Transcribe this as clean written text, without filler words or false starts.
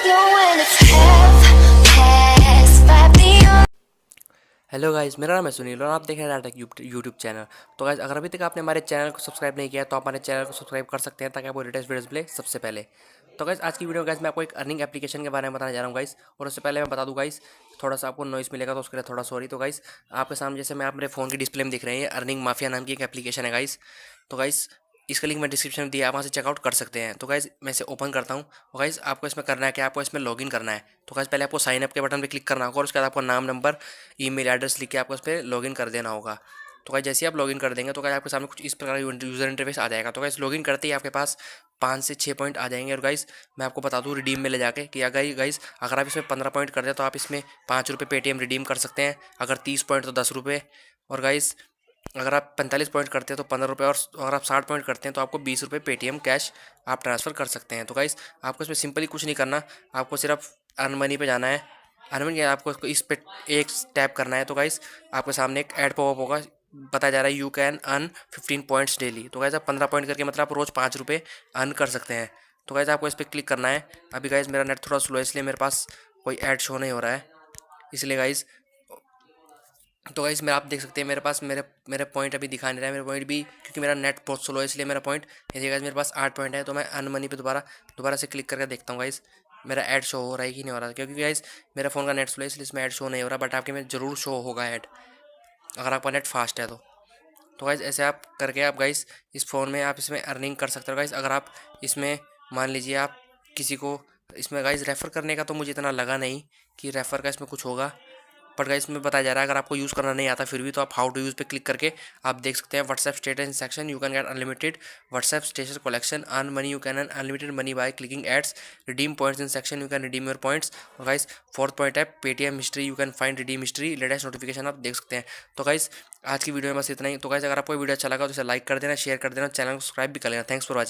you when it's half past 5 p.m. Hello guys, मेरा नाम है सुनील और आप देख रहे हैं RAA TECH यूट्यूब चैनल। तो गाइस, अगर अभी तक आपने हमारे चैनल को सब्सक्राइब नहीं किया तो आप हमारे चैनल को सब्सक्राइब कर सकते हैं ताकि आपको लेटेस्ट वीडियोस मिले सबसे पहले। तो गाइस, आज की वीडियो गाइस मैं आपको एक अर्निंग एप्लीकेशन के बारे में बताने जा रहा हूँ गाइस। और उससे पहले मैं बता दूँ गाइस, थोड़ा सा आपको नॉइस मिलेगा तो उसके लिए थोड़ा सॉरी। तो गाइस, आपके सामने जैसे मैं आप मेरे फ़ोन की डिस्प्ले में दिख रहे हैं, ये अर्निंग माफिया नाम की एक एप्लीकेशन है गाइस। तो गाइस, इसका लिंक मैं डिस्क्रिप्शन में दिया, आप वहाँ से चेकआउट कर सकते हैं। तो गाइस, मैं इसे ओपन करता हूँ और गाइस आपको इसमें करना है कि आपको इसमें लॉगिन करना है। तो गाइस, पहले आपको साइन अप के बटन पे क्लिक करना होगा और उसके बाद आपको नाम, नंबर, ईमेल एड्रेस लिख के आपको इस पर लॉगिन कर देना होगा। तो गाइस, जैसे ही आप लॉगिन कर देंगे तो गाइस आपके सामने कुछ इस प्रकार यूज़र इंटरफेस आ जाएगा। तो गाइस, लॉगिन करते ही आपके पास 5 से 6 पॉइंट आ जाएंगे। और गाइस, मैं आपको बता दूँ रिडीम में ले जाके कि अगर गाइस अगर आप इसमें 15 पॉइंट कर दें तो आप इसमें ₹5 पेटीएम रिडीम कर सकते हैं। अगर 30 पॉइंट तो ₹10। और गाइस, अगर आप 45 पॉइंट करते हैं तो ₹15, और अगर आप 60 पॉइंट करते हैं तो आपको ₹20 पेटीएम कैश आप ट्रांसफ़र कर सकते हैं। तो गाइस, आपको इसमें सिंपली कुछ नहीं करना, आपको सिर्फ अर्न मनी पे जाना है। अर्न मनी आपको इस पे एक टैप करना है। तो गाइस, आपके सामने एक ऐड पॉपअप होगा, बताया जा रहा है you can earn 15 points daily. तो गाइस, आप 15 पॉइंट करके मतलब आप रोज़ ₹5 अर्न कर सकते हैं। तो गाइस, आपको इस पर क्लिक करना है। अभी गाइस मेरा नेट थोड़ा स्लो है इसलिए मेरे पास कोई ऐड शो नहीं हो रहा है, इसलिए गाइस। तो गाइस, मैं आप देख सकते हैं मेरे पास मेरे मेरे पॉइंट अभी दिखा नहीं रहा है, मेरे पॉइंट भी, क्योंकि मेरा नेट बहुत स्लो है इसलिए मेरा पॉइंट ये देखिए गाइस, मेरे पास 8 पॉइंट है। तो मैं अर्न मनी पे दोबारा से क्लिक करके देखता हूँ गाइस, मेरा ऐड शो हो रहा है कि नहीं हो रहा है। क्योंकि गाइस मेरा फ़ोन का नेट स्लो है इसलिए इसमें ऐड शो नहीं हो रहा, बट आपके में ज़रूर शो होगा ऐड, अगर आपका नेट फास्ट है तो। गाइस, ऐसे आप करके आप गाइस इस फ़ोन में आप इसमें अर्निंग कर सकते हो गाइस। अगर आप इसमें मान लीजिए आप किसी को इसमें गाइस रेफ़र करने का, तो मुझे इतना लगा नहीं कि रेफ़र का इसमें कुछ होगा। बट गाइस, इसमें बताया जा रहा है अगर आपको यूज़ करना नहीं आता फिर भी तो आप हाउ टू यूज़ पे क्लिक करके आप देख सकते हैं WhatsApp status in section, you can get unlimited WhatsApp status collection, earn money, you can earn unlimited money by clicking ads, redeem points in section, you can redeem your points. और guys, fourth point है Paytm history, you can find redeem history, latest notification आप देख सकते हैं। तो guys, आज की video में बस इतना ही। तो गाइस, अगर आपको वीडियो अच्छा लगा तो इसे लाइक कर देना, शेयर कर देना, चैनल को सब्सक्राइब भी कर लेना। Thanks for watching.